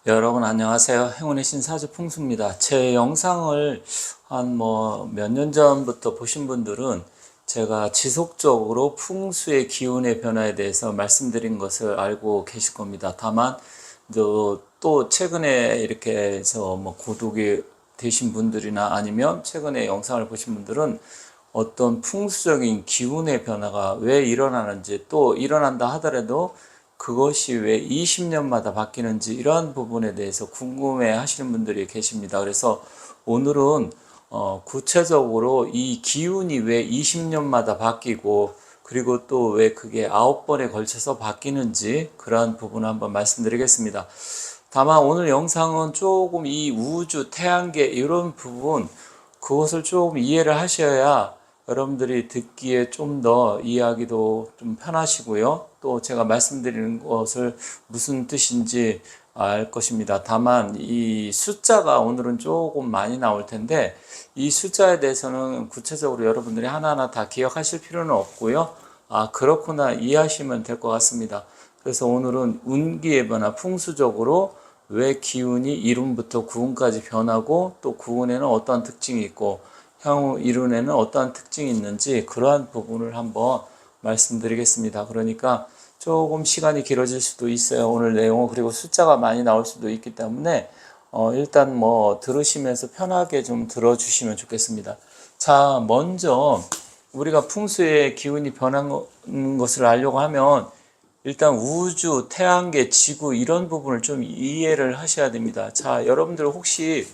여러분 안녕하세요. 행운의 신사주 풍수입니다. 제 영상을 한 몇 년 전부터 보신 분들은 제가 지속적으로 풍수의 기운의 변화에 대해서 말씀드린 것을 알고 계실 겁니다. 다만 또 최근에 이렇게 해서 구독이 되신 분들이나 아니면 최근에 영상을 보신 분들은 어떤 풍수적인 기운의 변화가 왜 일어나는지, 또 일어난다 하더라도 그것이 왜 20년마다 바뀌는지, 이러한 부분에 대해서 궁금해 하시는 분들이 계십니다. 그래서 오늘은 구체적으로 이 기운이 왜 20년마다 바뀌고, 그리고 또 왜 그게 9번에 걸쳐서 바뀌는지, 그러한 부분을 한번 말씀드리겠습니다. 다만 오늘 영상은 조금 이 우주, 태양계 이런 부분, 그것을 조금 이해를 하셔야 여러분들이 듣기에 좀 더 이해하기도 좀 편하시고요. 또 제가 말씀드리는 것을 무슨 뜻인지 알 것입니다. 다만 이 숫자가 오늘은 조금 많이 나올 텐데, 이 숫자에 대해서는 구체적으로 여러분들이 하나하나 다 기억하실 필요는 없고요. 그렇구나 이해하시면 될 것 같습니다. 그래서 오늘은 운기의 변화, 풍수적으로 왜 기운이 1운부터 9운까지 변하고, 또 9운에는 어떠한 특징이 있고 향후 1운에는 어떠한 특징이 있는지, 그러한 부분을 한번 말씀드리겠습니다. 그러니까 조금 시간이 길어질 수도 있어요, 오늘 내용은. 그리고 숫자가 많이 나올 수도 있기 때문에 일단 들으시면서 편하게 좀 들어주시면 좋겠습니다. 자, 먼저 우리가 풍수의 기운이 변한 것을 알려고 하면 일단 우주, 태양계, 지구 이런 부분을 좀 이해를 하셔야 됩니다. 자, 여러분들 혹시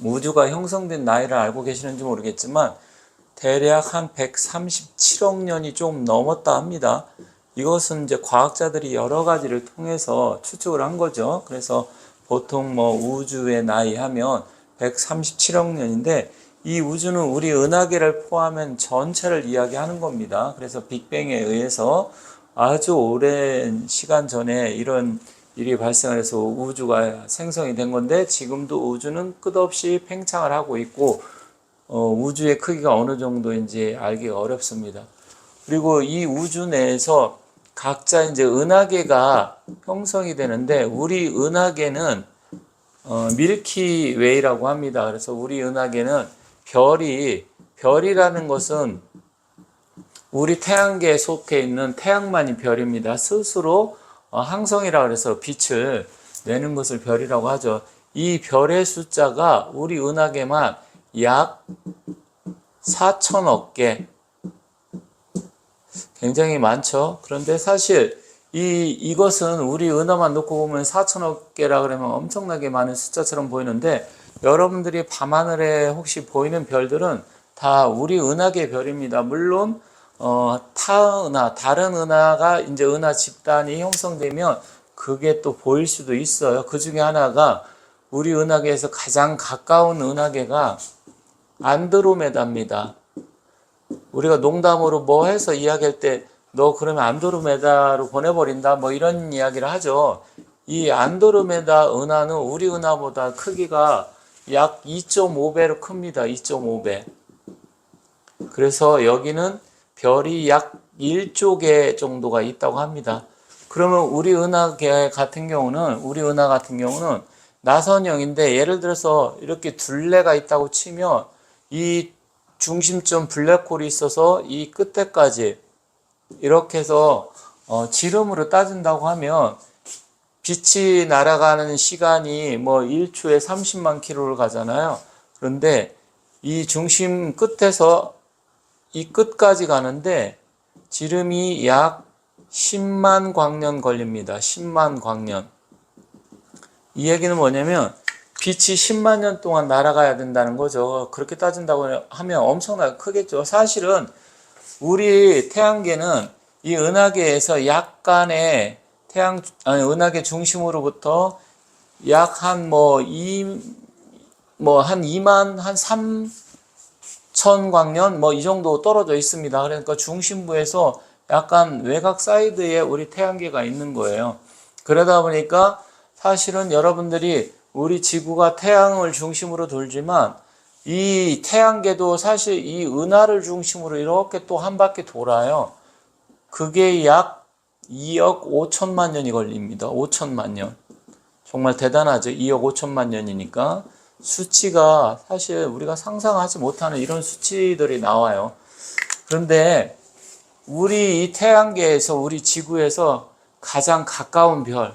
우주가 형성된 나이를 알고 계시는지 모르겠지만 대략 한 137억 년이 좀 넘었다 합니다. 이것은 이제 과학자들이 여러 가지를 통해서 추측을 한 거죠. 그래서 보통 우주의 나이 하면 137억 년인데, 이 우주는 우리 은하계를 포함한 전체를 이야기하는 겁니다. 그래서 빅뱅에 의해서 아주 오랜 시간 전에 이런 일이 발생을 해서 우주가 생성이 된 건데, 지금도 우주는 끝없이 팽창을 하고 있고, 우주의 크기가 어느 정도인지 알기가 어렵습니다. 그리고 이 우주 내에서 각자 이제 은하계가 형성이 되는데, 우리 은하계는 밀키웨이라고 합니다. 그래서 우리 은하계는 별이라는 것은 우리 태양계에 속해 있는 태양만이 별입니다. 스스로 항성이라 그래서 빛을 내는 것을 별이라고 하죠. 이 별의 숫자가 우리 은하계만 약 4천억 개, 굉장히 많죠. 그런데 사실 이것은 우리 은하만 놓고 보면 4천억 개라 그러면 엄청나게 많은 숫자처럼 보이는데, 여러분들이 밤하늘에 혹시 보이는 별들은 다 우리 은하계 별입니다. 물론 타은하, 다른 은하가 이제 은하 집단이 형성되면 그게 또 보일 수도 있어요. 그 중에 하나가 우리 은하계에서 가장 가까운 은하계가 안드로메다입니다. 우리가 농담으로 해서 이야기할 때 너 그러면 안드로메다로 보내버린다 이런 이야기를 하죠. 이 안드로메다 은하는 우리 은하보다 크기가 약 2.5배로 큽니다. 2.5배. 그래서 여기는 별이 약 1조 개 정도가 있다고 합니다. 그러면 우리 은하 같은 경우는 나선형인데, 예를 들어서 이렇게 둘레가 있다고 치면 이 중심점 블랙홀이 있어서 이 끝에까지 이렇게 해서 지름으로 따진다고 하면 빛이 날아가는 시간이 1초에 30만 킬로를 가잖아요. 그런데 이 중심 끝에서 이 끝까지 가는데 지름이 약 10만 광년 걸립니다. 10만 광년. 이 얘기는 뭐냐면 빛이 10만 년 동안 날아가야 된다는 거죠. 그렇게 따진다고 하면 엄청나게 크겠죠. 사실은 우리 태양계는 이 은하계에서 약간의 은하계 중심으로부터 약 한 2만 한 3천 광년 이 정도 떨어져 있습니다. 그러니까 중심부에서 약간 외곽 사이드에 우리 태양계가 있는 거예요. 그러다 보니까 사실은 여러분들이 우리 지구가 태양을 중심으로 돌지만 이 태양계도 사실 이 은하를 중심으로 이렇게 또 한 바퀴 돌아요. 그게 약 2억 5천만 년이 걸립니다. 5천만 년. 정말 대단하죠. 2억 5천만 년이니까 수치가 사실 우리가 상상하지 못하는 이런 수치들이 나와요. 그런데 우리 이 태양계에서 우리 지구에서 가장 가까운 별,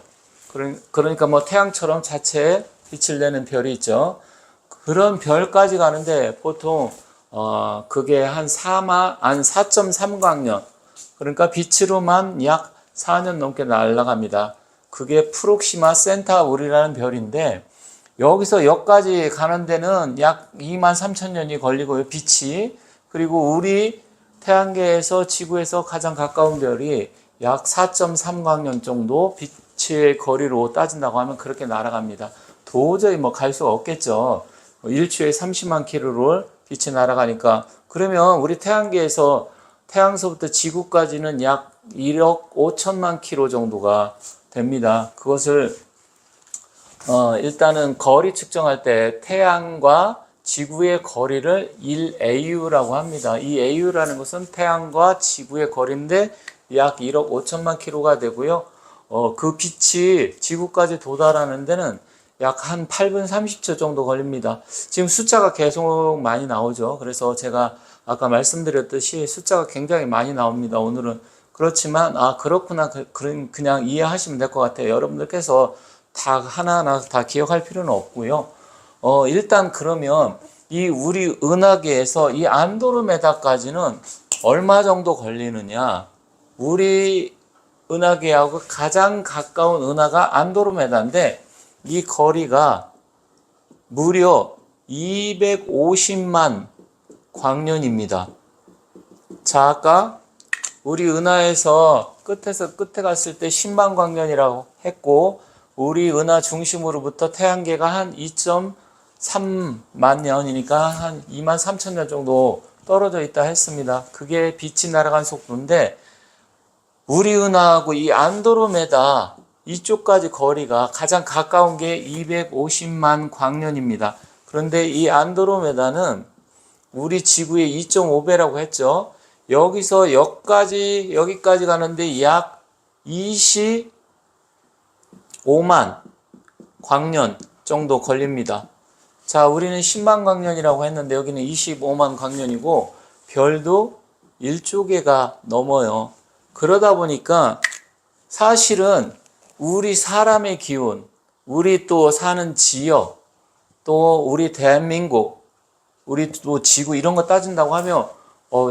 그러니까 뭐 태양처럼 자체에 빛을 내는 별이 있죠. 그런 별까지 가는데 보통 그게 한 4.3광년, 그러니까 빛으로만 약 4년 넘게 날아갑니다. 그게 프록시마 센타우리라는 별인데 여기서 여기까지 가는 데는 약 2만 3천 년이 걸리고요, 빛이. 그리고 우리 태양계에서 지구에서 가장 가까운 별이 약 4.3광년 정도 빛의 거리로 따진다고 하면 그렇게 날아갑니다. 도저히 뭐 갈 수가 없겠죠. 일주에 30만 킬로를 빛이 날아가니까. 그러면 우리 태양계에서 태양서부터 지구까지는 약 1억 5천만 킬로 정도가 됩니다. 그것을 일단은 거리 측정할 때 태양과 지구의 거리를 1AU라고 합니다. 이 AU라는 것은 태양과 지구의 거리인데 약 1억 5천만 킬로가 되고요. 그 빛이 지구까지 도달하는 데는 약 한 8분 30초 정도 걸립니다. 지금 숫자가 계속 많이 나오죠. 그래서 제가 아까 말씀드렸듯이 숫자가 굉장히 많이 나옵니다. 오늘은. 그렇지만 그렇구나, 그냥 이해하시면 될 것 같아요. 여러분들께서 다 하나하나 다 기억할 필요는 없고요. 일단 그러면 이 우리 은하계에서 이 안드로메다까지는 얼마 정도 걸리느냐? 우리 은하계하고 가장 가까운 은하가 안드로메다인데 이 거리가 무려 250만 광년입니다. 자, 아까 우리 은하에서 끝에서 끝에 갔을 때 10만 광년이라고 했고, 우리 은하 중심으로부터 태양계가 한 2.3만 년이니까 한 2만 3천 년 정도 떨어져 있다 했습니다. 그게 빛이 날아간 속도인데, 우리 은하하고 이 안드로메다 이쪽까지 거리가 가장 가까운 게 250만 광년입니다. 그런데 이 안드로메다는 우리 지구의 2.5배라고 했죠. 여기서 여기까지 가는데 약 25만 광년 정도 걸립니다. 자, 우리는 10만 광년이라고 했는데 여기는 25만 광년이고 별도 1조개가 넘어요. 그러다 보니까 사실은 우리 사람의 기운, 우리 또 사는 지역, 또 우리 대한민국, 우리 또 지구 이런 거 따진다고 하면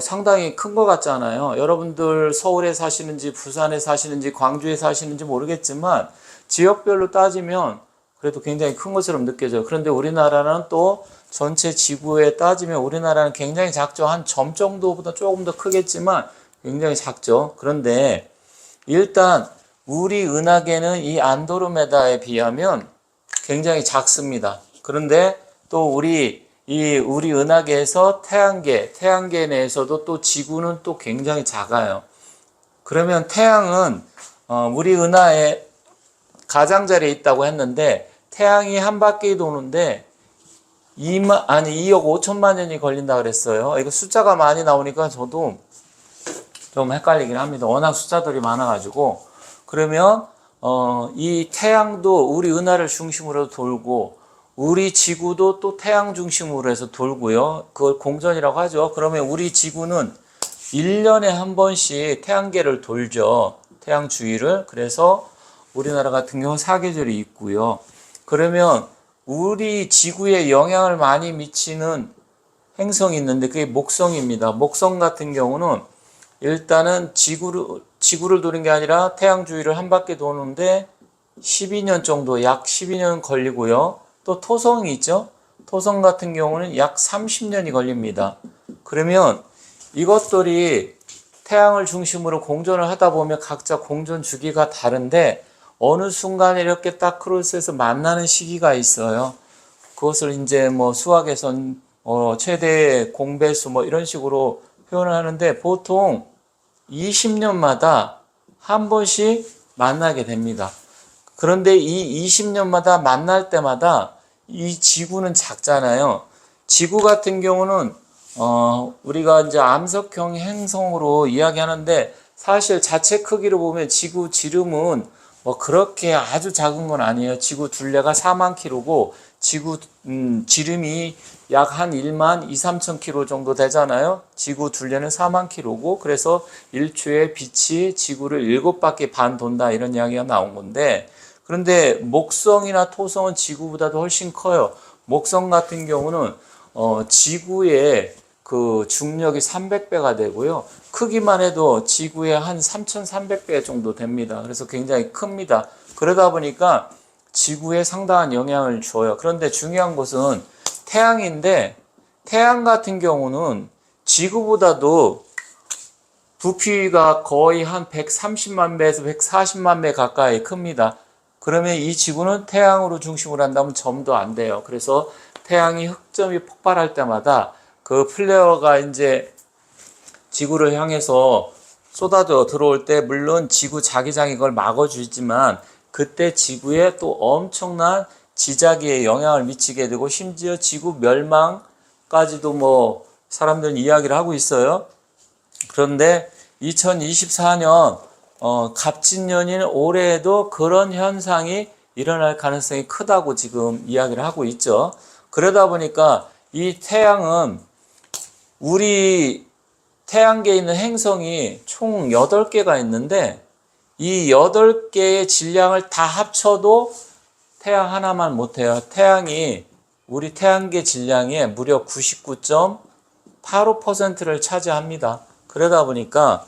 상당히 큰 것 같잖아요. 여러분들 서울에 사시는지 부산에 사시는지 광주에 사시는지 모르겠지만 지역별로 따지면 그래도 굉장히 큰 것처럼 느껴져요. 그런데 우리나라는 또 전체 지구에 따지면 우리나라는 굉장히 작죠. 한 점 정도보다 조금 더 크겠지만 굉장히 작죠. 그런데 일단 우리 은하계는 이 안드로메다에 비하면 굉장히 작습니다. 그런데 또 우리 은하계에서 태양계 내에서도 또 지구는 또 굉장히 작아요. 그러면 태양은 우리 은하의 가장자리에 있다고 했는데 태양이 한 바퀴 도는데 2억 5천만 년이 걸린다 그랬어요. 이거 숫자가 많이 나오니까 저도 좀 헷갈리긴 합니다. 워낙 숫자들이 많아가지고. 그러면 이 태양도 우리 은하를 중심으로 돌고 우리 지구도 또 태양 중심으로 해서 돌고요. 그걸 공전이라고 하죠. 그러면 우리 지구는 1년에 한 번씩 태양계를 돌죠. 태양 주위를. 그래서 우리나라 같은 경우 사계절이 있고요. 그러면 우리 지구에 영향을 많이 미치는 행성이 있는데 그게 목성입니다. 목성 같은 경우는 일단은 지구를 도는 게 아니라 태양 주위를 한 바퀴 도는데 12년 정도, 약 12년 걸리고요. 또 토성이 있죠. 토성 같은 경우는 약 30년이 걸립니다. 그러면 이것들이 태양을 중심으로 공전을 하다 보면 각자 공전 주기가 다른데 어느 순간에 이렇게 딱 크로스해서 만나는 시기가 있어요. 그것을 이제 뭐 수학에선 최대 공배수 뭐 이런 식으로 표현을 하는데 보통 20년마다 한 번씩 만나게 됩니다. 그런데 이 20년마다 만날 때마다 이 지구는 작잖아요. 지구 같은 경우는 우리가 이제 암석형 행성으로 이야기하는데 사실 자체 크기로 보면 지구 지름은 뭐 그렇게 아주 작은 건 아니에요. 지구 둘레가 4만 킬로고 지구 지름이 약 한 1만 2, 3천 킬로 정도 되잖아요. 지구 둘레는 4만 킬로고 그래서 1초에 빛이 지구를 7바퀴 반 돈다 이런 이야기가 나온 건데, 그런데 목성이나 토성은 지구보다도 훨씬 커요. 목성 같은 경우는 지구의 그 중력이 300배가 되고요. 크기만 해도 지구의 한 3,300배 정도 됩니다. 그래서 굉장히 큽니다. 그러다 보니까 지구에 상당한 영향을 줘요. 그런데 중요한 것은 태양인데, 태양 같은 경우는 지구보다도 부피가 거의 한 130만 배에서 140만 배 가까이 큽니다. 그러면 이 지구는 태양으로 중심으로 한다면 점도 안 돼요. 그래서 태양이 흑점이 폭발할 때마다 그 플레어가 이제 지구를 향해서 쏟아져 들어올 때 물론 지구 자기장이 그걸 막아주지만 그때 지구에 또 엄청난 지자기에 영향을 미치게 되고 심지어 지구 멸망까지도 뭐 사람들은 이야기를 하고 있어요. 그런데 2024년 갑진년인 올해에도 그런 현상이 일어날 가능성이 크다고 지금 이야기를 하고 있죠. 그러다 보니까 이 태양은 우리 태양계에 있는 행성이 총 8개가 있는데 이 8개의 질량을 다 합쳐도 태양 하나만 못해요. 태양이 우리 태양계 질량의 무려 99.85%를 차지합니다. 그러다 보니까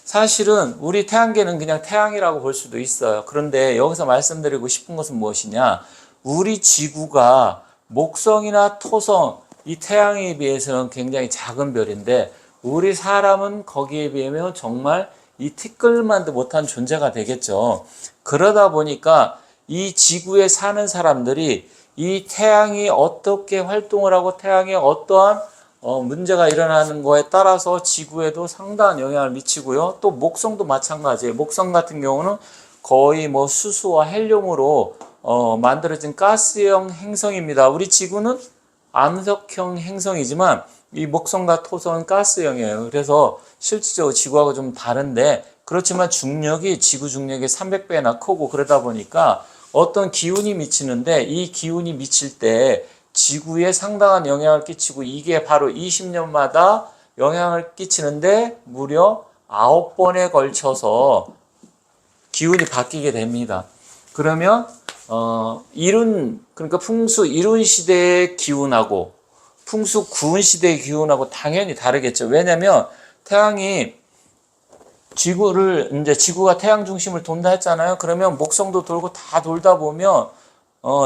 사실은 우리 태양계는 그냥 태양이라고 볼 수도 있어요. 그런데 여기서 말씀드리고 싶은 것은 무엇이냐? 우리 지구가 목성이나 토성, 이 태양에 비해서는 굉장히 작은 별인데 우리 사람은 거기에 비하면 정말 이 티끌만도 못한 존재가 되겠죠. 그러다 보니까 이 지구에 사는 사람들이 이 태양이 어떻게 활동을 하고 태양에 어떠한 문제가 일어나는 거에 따라서 지구에도 상당한 영향을 미치고요. 또 목성도 마찬가지예요. 목성 같은 경우는 거의 뭐 수소와 헬륨으로 만들어진 가스형 행성입니다. 우리 지구는 암석형 행성이지만 이 목성과 토성은 가스형이에요. 그래서 실질적으로 지구하고 좀 다른데, 그렇지만 중력이 지구 중력의 300배나 크고 그러다 보니까 어떤 기운이 미치는데 이 기운이 미칠 때 지구에 상당한 영향을 끼치고 이게 바로 20년마다 영향을 끼치는데 무려 9번에 걸쳐서 기운이 바뀌게 됩니다. 그러면 그러니까 풍수 이룬 시대의 기운하고 풍수 구은 시대의 기운하고 당연히 다르겠죠. 왜냐면 태양이 지구가 태양 중심을 돈다 했잖아요. 그러면 목성도 돌고 다 돌다 보면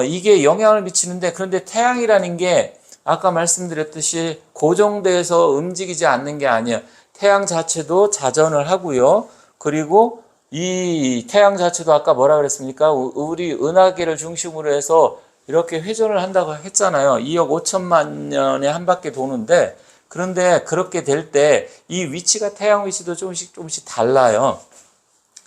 이게 영향을 미치는데, 그런데 태양이라는 게 아까 말씀드렸듯이 고정돼서 움직이지 않는 게 아니에요. 태양 자체도 자전을 하고요. 그리고 이 태양 자체도 아까 뭐라 그랬습니까? 우리 은하계를 중심으로 해서 이렇게 회전을 한다고 했잖아요. 2억 5천만 년에 한 바퀴 도는데, 그런데 그렇게 될 때 이 위치가 태양 위치도 조금씩 달라요.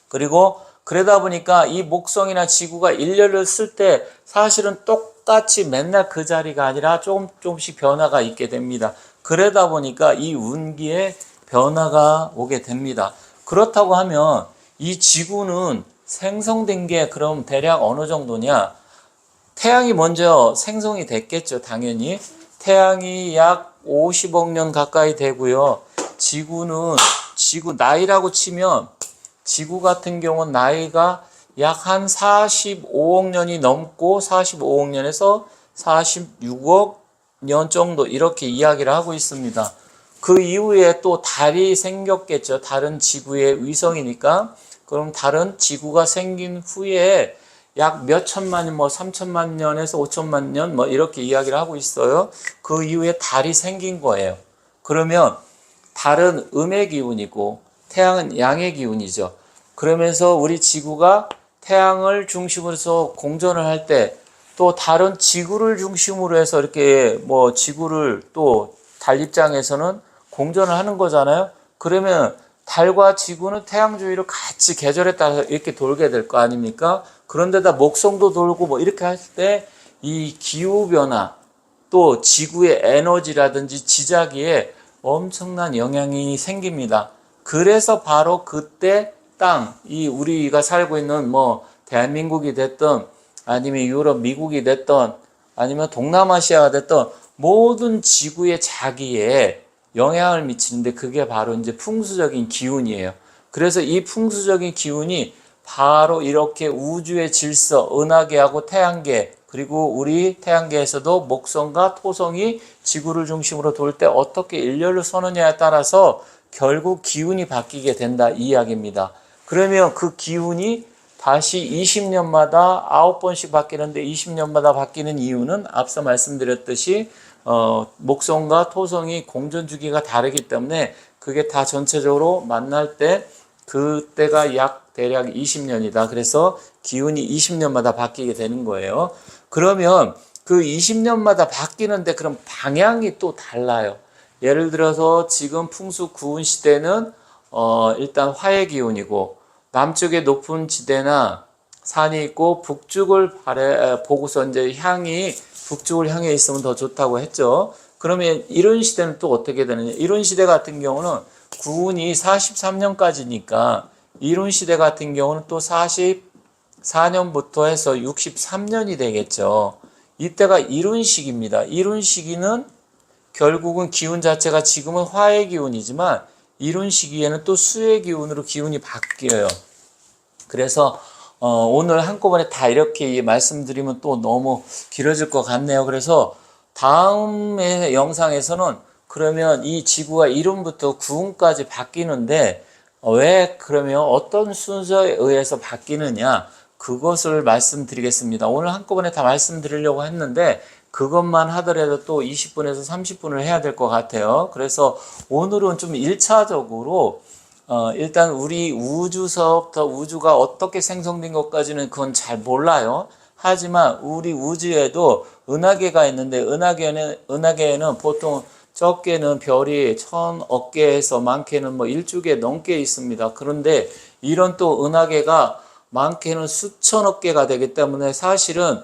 그리고 그러다 보니까 이 목성이나 지구가 일렬을 쓸 때 사실은 똑같이 맨날 그 자리가 아니라 조금씩 변화가 있게 됩니다. 그러다 보니까 이 운기에 변화가 오게 됩니다. 그렇다고 하면 이 지구는 생성된 게 그럼 대략 어느 정도냐? 태양이 먼저 생성이 됐겠죠, 당연히. 태양이 약 50억 년 가까이 되고요. 지구 나이라고 치면 지구 같은 경우는 나이가 약 한 45억 년이 넘고 45억 년에서 46억 년 정도 이렇게 이야기를 하고 있습니다. 그 이후에 또 달이 생겼겠죠. 다른 지구의 위성이니까. 그럼 다른 지구가 생긴 후에 약 몇 천만 년, 뭐 3천만 년에서 5천만 년 뭐 이렇게 이야기를 하고 있어요. 그 이후에 달이 생긴 거예요. 그러면 달은 음의 기운이고 태양은 양의 기운이죠. 그러면서 우리 지구가 태양을 중심으로 해서 공전을 할 때 또 다른 지구를 중심으로 해서 이렇게 뭐 지구를 또 달 입장에서는 공전을 하는 거잖아요. 그러면 달과 지구는 태양 주위로 같이 계절에 따라서 이렇게 돌게 될 거 아닙니까? 그런데다 목성도 돌고 뭐 이렇게 할 때 이 기후 변화 또 지구의 에너지라든지 지자기에 엄청난 영향이 생깁니다. 그래서 바로 그때 우리가 살고 있는 뭐 대한민국이 됐든 아니면 유럽, 미국이 됐든 아니면 동남아시아가 됐든 모든 지구의 자기에 영향을 미치는데 그게 바로 이제 풍수적인 기운이에요. 그래서 이 풍수적인 기운이 바로 이렇게 우주의 질서, 은하계하고 태양계, 그리고 우리 태양계에서도 목성과 토성이 지구를 중심으로 돌 때 어떻게 일렬로 서느냐에 따라서 결국 기운이 바뀌게 된다 이 이야기입니다. 그러면 그 기운이 다시 20년마다 9번씩 바뀌는데 20년마다 바뀌는 이유는 앞서 말씀드렸듯이 목성과 토성이 공전 주기가 다르기 때문에 그게 다 전체적으로 만날 때 그때가 약 대략 20년이다. 그래서 기운이 20년마다 바뀌게 되는 거예요. 그러면 그 20년마다 바뀌는데 그럼 방향이 또 달라요. 예를 들어서 지금 풍수 구운 시대는 일단 화의 기운이고 남쪽에 높은 지대나 산이 있고 북쪽을 보고서 이제 향이 북쪽을 향해 있으면 더 좋다고 했죠. 그러면 이런 시대는 또 어떻게 되느냐? 이런 시대 같은 경우는 구운이 43년까지니까 이런 시대 같은 경우는 또 44년부터 해서 63년이 되겠죠. 이때가 이룬 시기입니다. 이룬 시기는 결국은 기운 자체가 지금은 화의 기운이지만 이룬 시기에는 또 수의 기운으로 기운이 바뀌어요. 그래서 오늘 한꺼번에 다 이렇게 말씀드리면 또 너무 길어질 것 같네요. 그래서 다음의 영상에서는 그러면 이 지구가 이름부터 구운까지 바뀌는데 왜 그러면 어떤 순서에 의해서 바뀌느냐 그것을 말씀드리겠습니다. 오늘 한꺼번에 다 말씀드리려고 했는데 그것만 하더라도 또 20분에서 30분을 해야 될 것 같아요. 그래서 오늘은 좀 1차적으로 일단 우리 우주서부터 우주가 어떻게 생성된 것까지는 그건 잘 몰라요. 하지만 우리 우주에도 은하계가 있는데 은하계에는 보통 적게는 별이 1000억 개에서 많게는 뭐 1조 넘게 있습니다. 그런데 이런 또 은하계가 많게는 수천억 개가 되기 때문에 사실은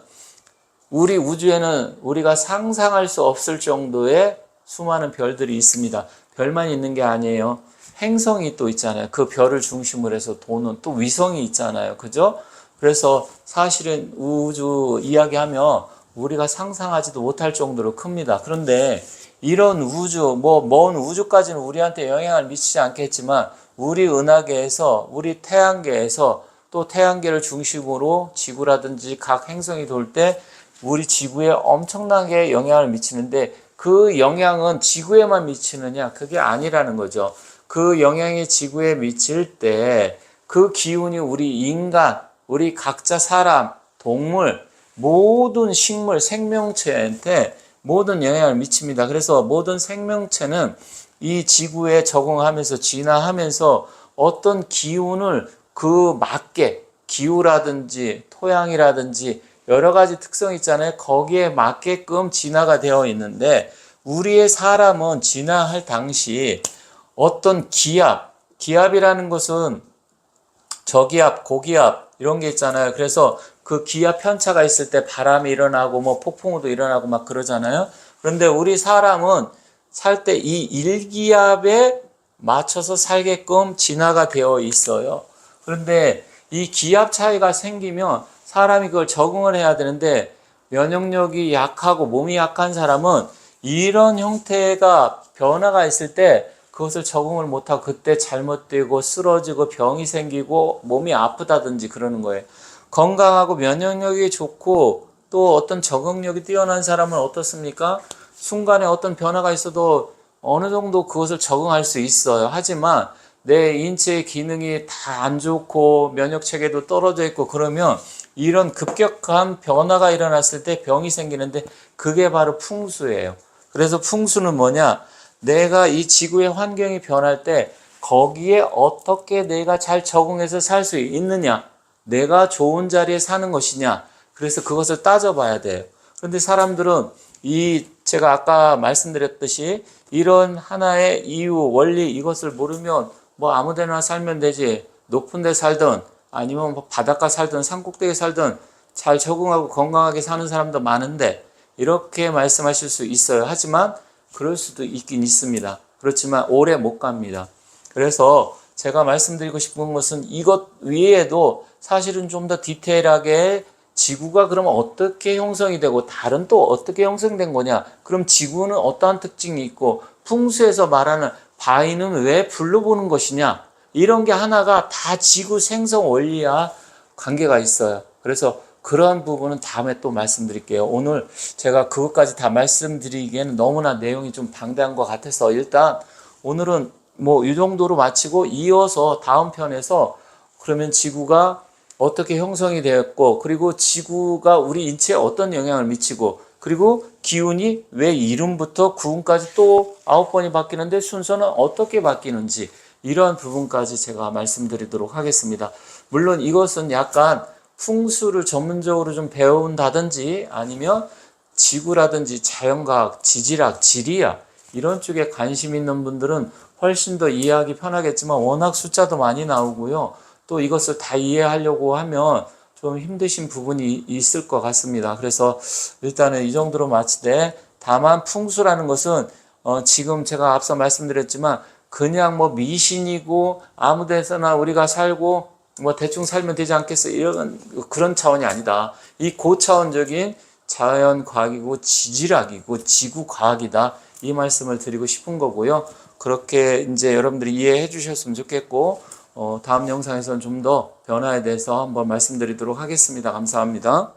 우리 우주에는 우리가 상상할 수 없을 정도의 수많은 별들이 있습니다. 별만 있는 게 아니에요. 행성이 또 있잖아요. 그 별을 중심으로 해서 도는 또 위성이 있잖아요. 그죠? 그래서 사실은 우주 이야기하면 우리가 상상하지도 못할 정도로 큽니다. 그런데 이런 우주, 먼 우주까지는 우리한테 영향을 미치지 않겠지만 우리 은하계에서, 우리 태양계에서 또 태양계를 중심으로 지구라든지 각 행성이 돌 때 우리 지구에 엄청나게 영향을 미치는데 그 영향은 지구에만 미치느냐? 그게 아니라는 거죠. 그 영향이 지구에 미칠 때 그 기운이 우리 인간, 우리 각자 사람, 동물, 모든 식물, 생명체한테 모든 영향을 미칩니다. 그래서 모든 생명체는 이 지구에 적응하면서 진화하면서 어떤 기운을 그 맞게 기후라든지 토양이라든지 여러 가지 특성이 있잖아요. 거기에 맞게끔 진화가 되어 있는데 우리의 사람은 진화할 당시 어떤 기압이라는 것은 저기압, 고기압 이런 게 있잖아요. 그래서 그 기압 편차가 있을 때 바람이 일어나고 뭐 폭풍우도 일어나고 막 그러잖아요. 그런데 우리 사람은 살 때 이 일기압에 맞춰서 살게끔 진화가 되어 있어요. 그런데 이 기압 차이가 생기면 사람이 그걸 적응을 해야 되는데 면역력이 약하고 몸이 약한 사람은 이런 형태가 변화가 있을 때 그것을 적응을 못하고 그때 잘못되고 쓰러지고 병이 생기고 몸이 아프다든지 그러는 거예요. 건강하고 면역력이 좋고 또 어떤 적응력이 뛰어난 사람은 어떻습니까? 순간에 어떤 변화가 있어도 어느 정도 그것을 적응할 수 있어요. 하지만 내 인체의 기능이 다 안 좋고 면역 체계도 떨어져 있고 그러면 이런 급격한 변화가 일어났을 때 병이 생기는데 그게 바로 풍수예요. 그래서 풍수는 뭐냐? 내가 이 지구의 환경이 변할 때 거기에 어떻게 내가 잘 적응해서 살 수 있느냐? 내가 좋은 자리에 사는 것이냐? 그래서 그것을 따져봐야 돼요. 그런데 사람들은 제가 아까 말씀드렸듯이 이런 하나의 이유, 원리 이것을 모르면 뭐 아무데나 살면 되지. 높은 데 살든 아니면 뭐 바닷가 살든 산꼭대기에 살든 잘 적응하고 건강하게 사는 사람도 많은데 이렇게 말씀하실 수 있어요. 하지만 그럴 수도 있긴 있습니다. 그렇지만 오래 못 갑니다. 그래서 제가 말씀드리고 싶은 것은 이것 외에도 사실은 좀 더 디테일하게 지구가 그러면 어떻게 형성이 되고 다른 또 어떻게 형성된 거냐, 그럼 지구는 어떠한 특징이 있고 풍수에서 말하는 바위는 왜 불로 보는 것이냐, 이런 게 하나가 다 지구 생성 원리와 관계가 있어요. 그래서 그러한 부분은 다음에 또 말씀드릴게요. 오늘 제가 그것까지 다 말씀드리기에는 너무나 내용이 좀 방대한 것 같아서 일단 오늘은 뭐 이 정도로 마치고, 이어서 다음 편에서 그러면 지구가 어떻게 형성이 되었고, 그리고 지구가 우리 인체에 어떤 영향을 미치고, 그리고 기운이 왜 이름부터 구운까지 또 9번이 바뀌는데 순서는 어떻게 바뀌는지, 이러한 부분까지 제가 말씀드리도록 하겠습니다. 물론 이것은 약간 풍수를 전문적으로 좀 배운다든지 아니면 지구라든지 자연과학, 지질학, 지리학 이런 쪽에 관심 있는 분들은 훨씬 더 이해하기 편하겠지만 워낙 숫자도 많이 나오고요. 또 이것을 다 이해하려고 하면 좀 힘드신 부분이 있을 것 같습니다. 그래서 일단은 이 정도로 마치되, 다만 풍수라는 것은 지금 제가 앞서 말씀드렸지만 그냥 뭐 미신이고 아무 데서나 우리가 살고 뭐 대충 살면 되지 않겠어, 이런 그런 차원이 아니다. 이 고차원적인 자연과학이고 지질학이고 지구과학이다, 이 말씀을 드리고 싶은 거고요. 그렇게 이제 여러분들이 이해해 주셨으면 좋겠고, 다음 영상에서는 좀 더 변화에 대해서 한번 말씀드리도록 하겠습니다. 감사합니다.